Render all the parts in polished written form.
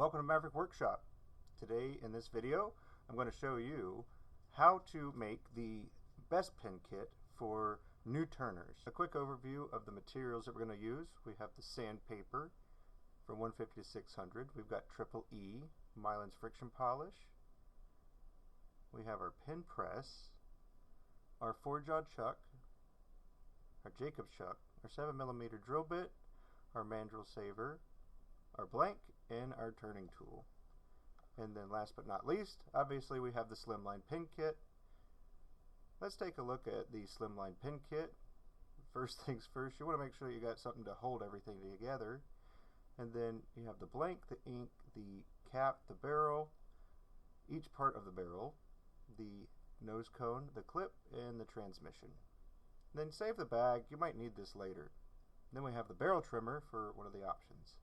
Welcome to Maverick Workshop. Today in this video I'm going to show you how to make the best pin kit for new turners. A quick overview of the materials that we're going to use. We have the sandpaper from 150 to 600. We've got Triple E Mylan's friction polish. We have our pin press, our 4-jaw chuck, our Jacob's chuck, our 7mm drill bit, our mandrel saver, our blank, and our turning tool. And then last but not least, obviously we have the Slimline pin kit. Let's take a look at the Slimline pin kit. First things first, you want to make sure you got something to hold everything together. And then you have the blank, the ink, the cap, the barrel, each part of the barrel, the nose cone, the clip, and the transmission. Then save the bag, you might need this later. Then we have the barrel trimmer for one of the options.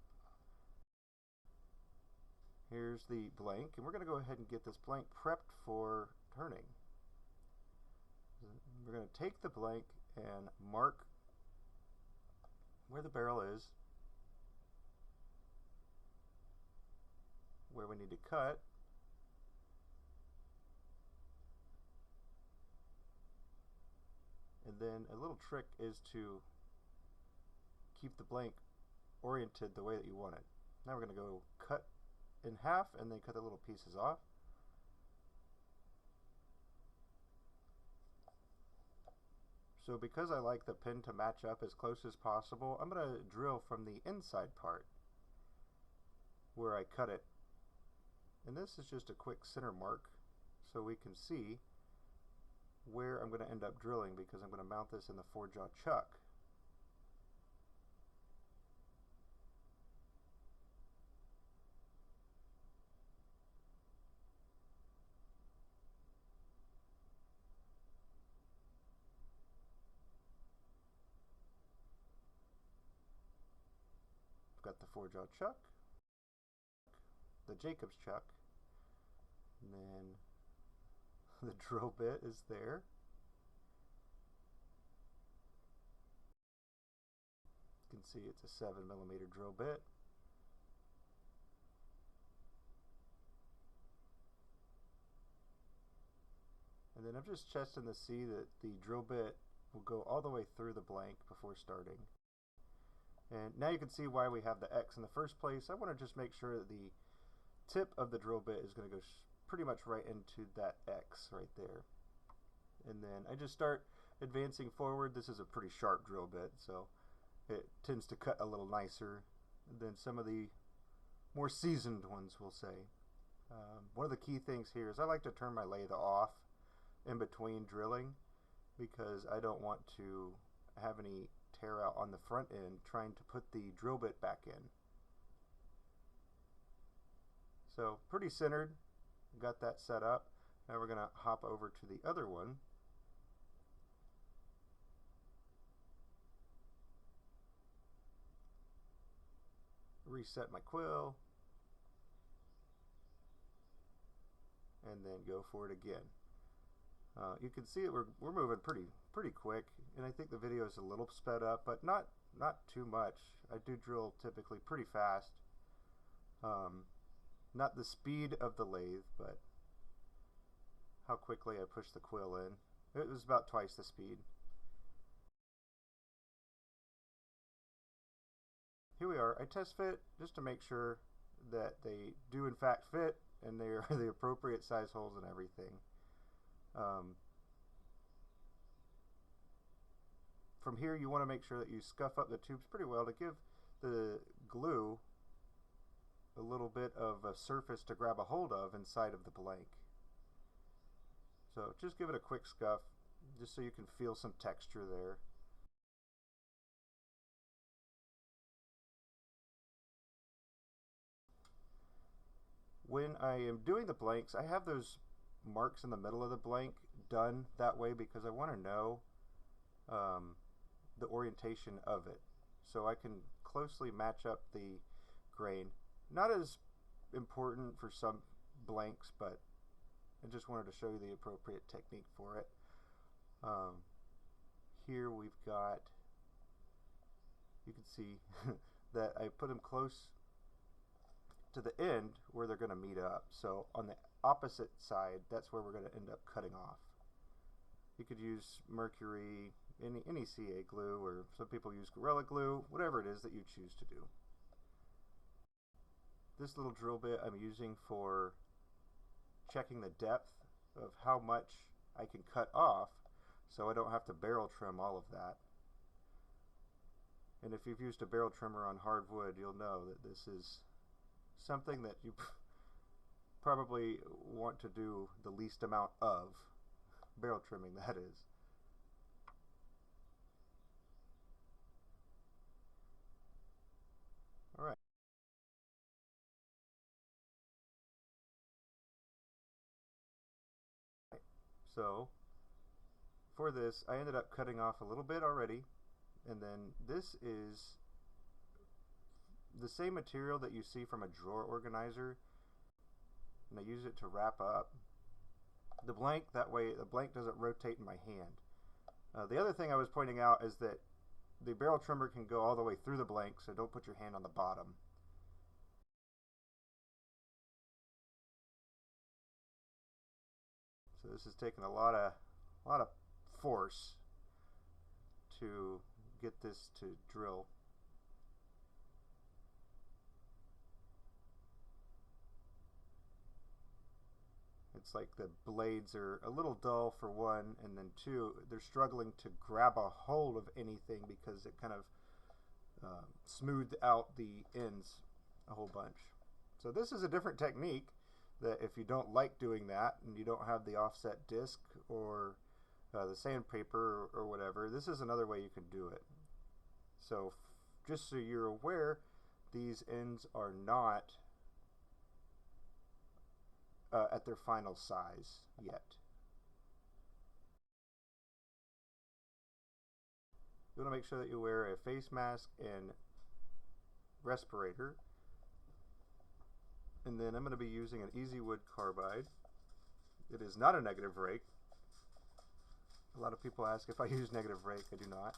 Here's the blank, and we're going to go ahead and get this blank prepped for turning. We're going to take the blank and mark where the barrel is, where we need to cut, and then a little trick is to keep the blank oriented the way that you want it. Now we're going to go cut in half and then cut the little pieces off. So because I like the pin to match up as close as possible, I'm going to drill from the inside part where I cut it. And this is just a quick center mark so we can see where I'm going to end up drilling, because I'm going to mount this in the 4-jaw chuck. Got the 4-jaw chuck, the Jacob's chuck, and then the drill bit is there. You can see it's a 7mm drill bit. And then I'm just testing to see that the drill bit will go all the way through the blank before starting. And now you can see why we have the X in the first place. I want to just make sure that the tip of the drill bit is going to go pretty much right into that X right there. And then I just start advancing forward. This is a pretty sharp drill bit, so it tends to cut a little nicer than some of the more seasoned ones, we'll say. One of the key things here is I like to turn my lathe off in between drilling, because I don't want to have any tear out on the front end trying to put the drill bit back in. So pretty centered, got that set up. Now we're going to hop over to the other one. Reset my quill, and then go for it again. You can see that we're moving pretty quick, and I think the video is a little sped up, but not too much. I do drill typically pretty fast. Not the speed of the lathe, but how quickly I push the quill in. It was about twice the speed. Here we are. I test fit just to make sure that they do in fact fit and they are the appropriate size holes and everything. From here you want to make sure that you scuff up the tubes pretty well to give the glue a little bit of a surface to grab a hold of inside of the blank. So just give it a quick scuff just so you can feel some texture there. When I am doing the blanks, I have those marks in the middle of the blank done that way because I want to know the orientation of it, so I can closely match up the grain. Not as important for some blanks, but I just wanted to show you the appropriate technique for it. Here we've got, you can see that I put them close to the end where they're going to meet up. So on the opposite side, that's where we're going to end up cutting off. You could use mercury, any CA glue, or some people use Gorilla Glue, whatever it is that you choose to do. This little drill bit I'm using for checking the depth of how much I can cut off, so I don't have to barrel trim all of that. And if you've used a barrel trimmer on hardwood, you'll know that this is something that you probably want to do the least amount of barrel trimming, that is. All right. So for this, I ended up cutting off a little bit already, and then this is the same material that you see from a drawer organizer, and I use it to wrap up the blank. That way the blank doesn't rotate in my hand. The other thing I was pointing out is that the barrel trimmer can go all the way through the blank, so don't put your hand on the bottom. So this is taking a lot of force to get this to drill. It's like the blades are a little dull for one, and then two, they're struggling to grab a hold of anything because it kind of smoothed out the ends a whole bunch. So this is a different technique that if you don't like doing that and you don't have the offset disc or the sandpaper or whatever, this is another way you can do it. So just so you're aware, these ends are not at their final size yet. You want to make sure that you wear a face mask and respirator. And then I'm going to be using an Easy Wood carbide. It is not a negative rake. A lot of people ask if I use negative rake. I do not.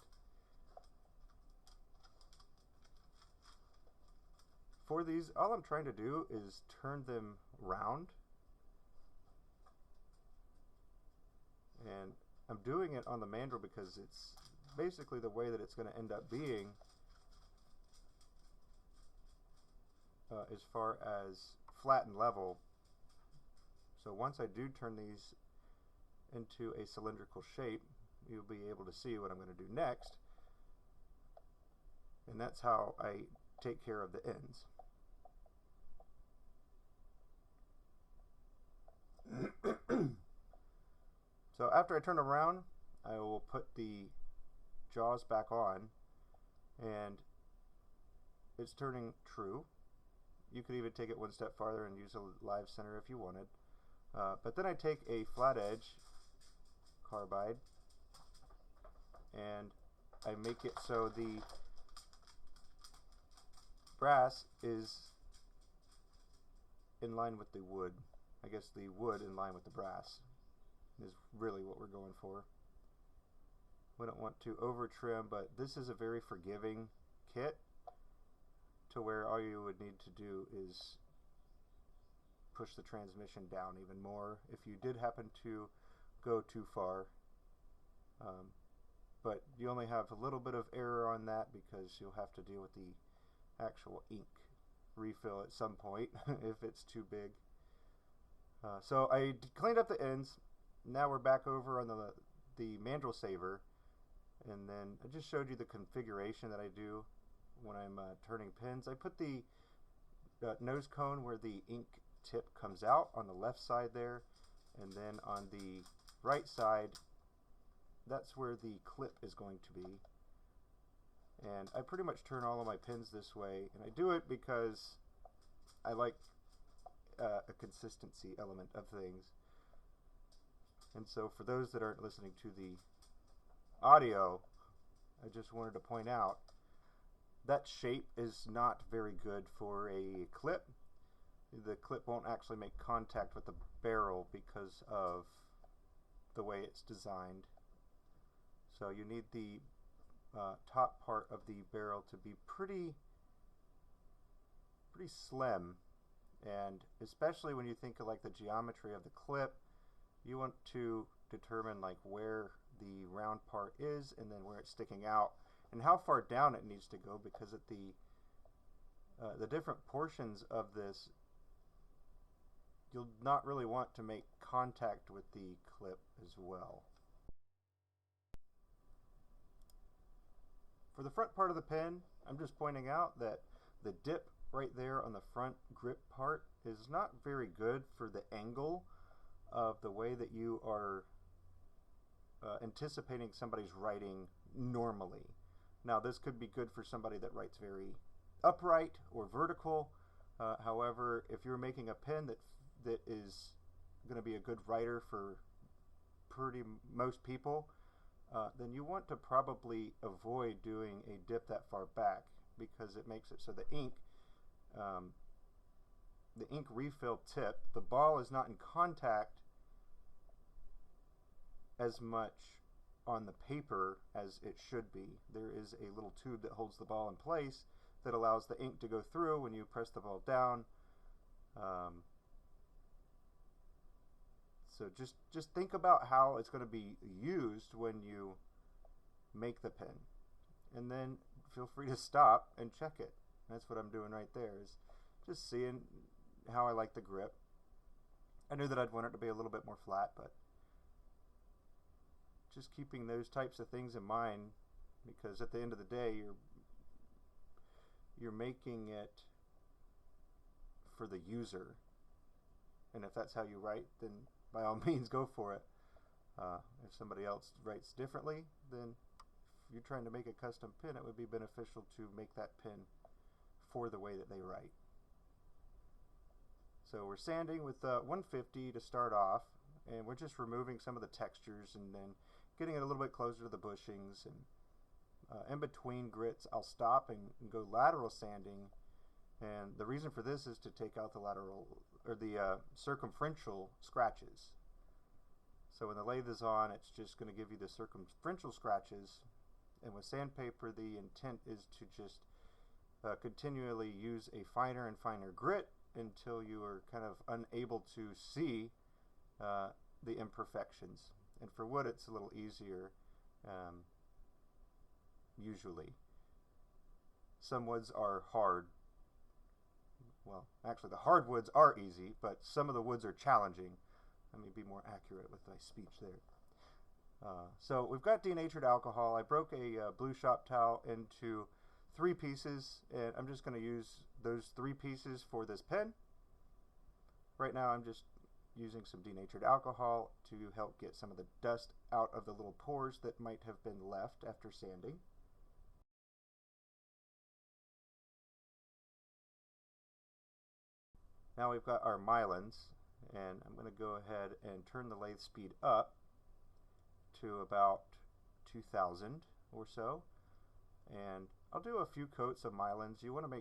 For these, all I'm trying to do is turn them round. And I'm doing it on the mandrel because it's basically the way that it's going to end up being as far as flat and level. So once I do turn these into a cylindrical shape, you'll be able to see what I'm going to do next. And that's how I take care of the ends. So after I turn around, I will put the jaws back on, and it's turning true. You could even take it one step farther and use a live center if you wanted. But then I take a flat edge carbide and I make it so the brass is in line with the wood. I guess the wood in line with the brass is really what we're going for. We don't want to over trim, but this is a very forgiving kit to where all you would need to do is push the transmission down even more if you did happen to go too far. But you only have a little bit of error on that because you'll have to deal with the actual ink refill at some point if it's too big. So I cleaned up the ends. Now we're back over on the mandrel saver, and then I just showed you the configuration that I do when I'm turning pins. I put the nose cone where the ink tip comes out on the left side there, and then on the right side, that's where the clip is going to be. And I pretty much turn all of my pins this way, and I do it because I like a consistency element of things. And so for those that aren't listening to the audio, I just wanted to point out that shape is not very good for a clip. The clip won't actually make contact with the barrel because of the way it's designed. So you need the top part of the barrel to be pretty slim And especially when you think of like the geometry of the clip, you want to determine like where the round part is and then where it's sticking out and how far down it needs to go, because at the different portions of this, you'll not really want to make contact with the clip as well. For the front part of the pen, I'm just pointing out that the dip right there on the front grip part is not very good for the angle of the way that you are anticipating somebody's writing normally. Now, this could be good for somebody that writes very upright or vertical. However, if you're making a pen that is going to be a good writer for pretty most people, then you want to probably avoid doing a dip that far back, because it makes it so the ink refill tip, the ball is not in contact as much on the paper as it should be. There is a little tube that holds the ball in place that allows the ink to go through when you press the ball down. So just think about how it's going to be used when you make the pen, and then feel free to stop and check it. That's what I'm doing right there, is just seeing how I like the grip. I knew that I'd want it to be a little bit more flat, but just keeping those types of things in mind, because at the end of the day, you're making it for the user, and if that's how you write, then by all means go for it. If somebody else writes differently, then if you're trying to make a custom pen, it would be beneficial to make that pen for the way that they write. So we're sanding with 150 to start off, and we're just removing some of the textures and then getting it a little bit closer to the bushings. And in between grits, I'll stop and go lateral sanding. And the reason for this is to take out the lateral or the circumferential scratches. So when the lathe is on, it's just going to give you the circumferential scratches. And with sandpaper, the intent is to just continually use a finer and finer grit until you are kind of unable to see the imperfections. And for wood, it's a little easier usually. Some woods are hard. Well, actually, the hardwoods are easy, but some of the woods are challenging. Let me be more accurate with my speech there. So we've got denatured alcohol. I broke a blue shop towel into 3 pieces, and I'm just going to use those 3 pieces for this pen. Right now, I'm just using some denatured alcohol to help get some of the dust out of the little pores that might have been left after sanding. Now we've got our mylons, and I'm going to go ahead and turn the lathe speed up to about 2000 or so, and I'll do a few coats of mylons. You want to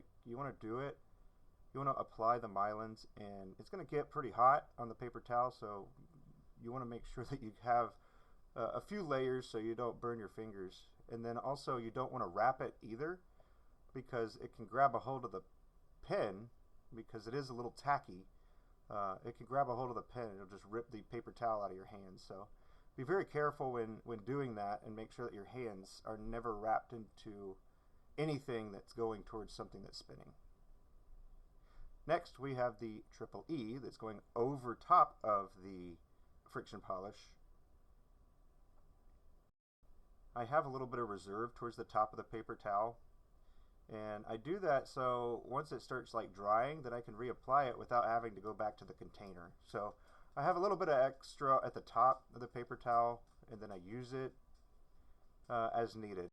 apply the mylons, and it's going to get pretty hot on the paper towel, so you want to make sure that you have a few layers so you don't burn your fingers. And then also, you don't want to wrap it either, because it can grab a hold of the pen, because it is a little tacky. It can grab a hold of the pen and it'll just rip the paper towel out of your hands. So be very careful when doing that, and make sure that your hands are never wrapped into anything that's going towards something that's spinning. Next, we have the Triple E that's going over top of the friction polish. I have a little bit of reserve towards the top of the paper towel, and I do that so once it starts like drying, that I can reapply it without having to go back to the container. So I have a little bit of extra at the top of the paper towel, and then I use it as needed.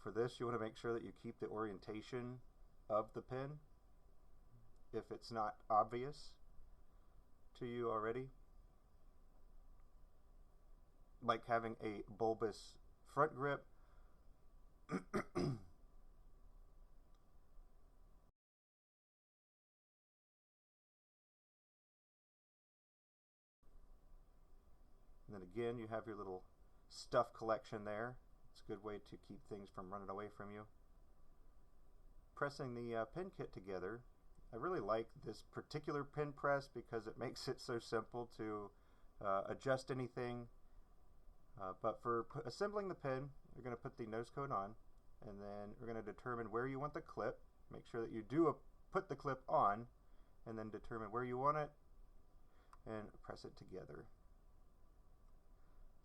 For this, you want to make sure that you keep the orientation of the pen if it's not obvious to you already, like having a bulbous front grip. Again, you have your little stuff collection there. It's a good way to keep things from running away from you. Pressing the pin kit together, I really like this particular pin press because it makes it so simple to adjust anything. But for assembling the pin, you're going to put the nose cone on, and then we're going to determine where you want the clip. Make sure that you do put the clip on, and then determine where you want it, and press it together.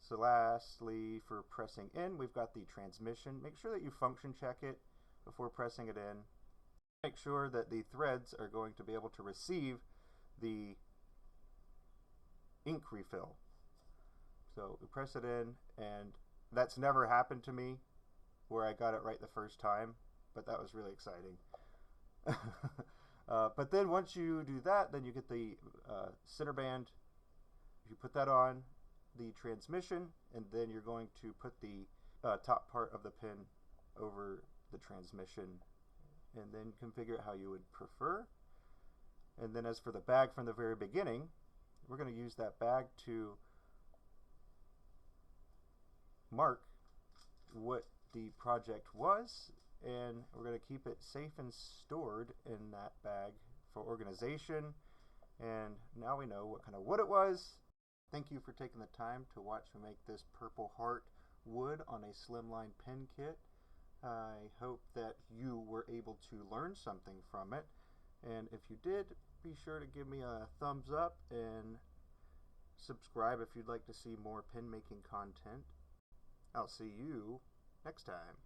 So lastly, for pressing in, we've got the transmission. Make sure that you function check it before pressing it in. Make sure that the threads are going to be able to receive the ink refill. So we press it in, and that's never happened to me where I got it right the first time, but that was really exciting. But then once you do that, then you get the center band. You put that on the transmission, and then you're going to put the top part of the pin over the transmission, and then configure it how you would prefer. And then as for the bag from the very beginning, we're going to use that bag to mark what the project was, and we're going to keep it safe and stored in that bag for organization. And now we know what kind of wood it was. Thank you for taking the time to watch me make this Purpleheart wood on a slimline pen kit. I hope that you were able to learn something from it, and if you did, be sure to give me a thumbs up and subscribe if you'd like to see more pen making content. I'll see you next time.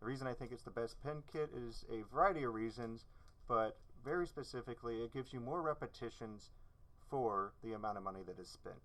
The reason I think it's the best pen kit is a variety of reasons, but very specifically, it gives you more repetitions for the amount of money that is spent.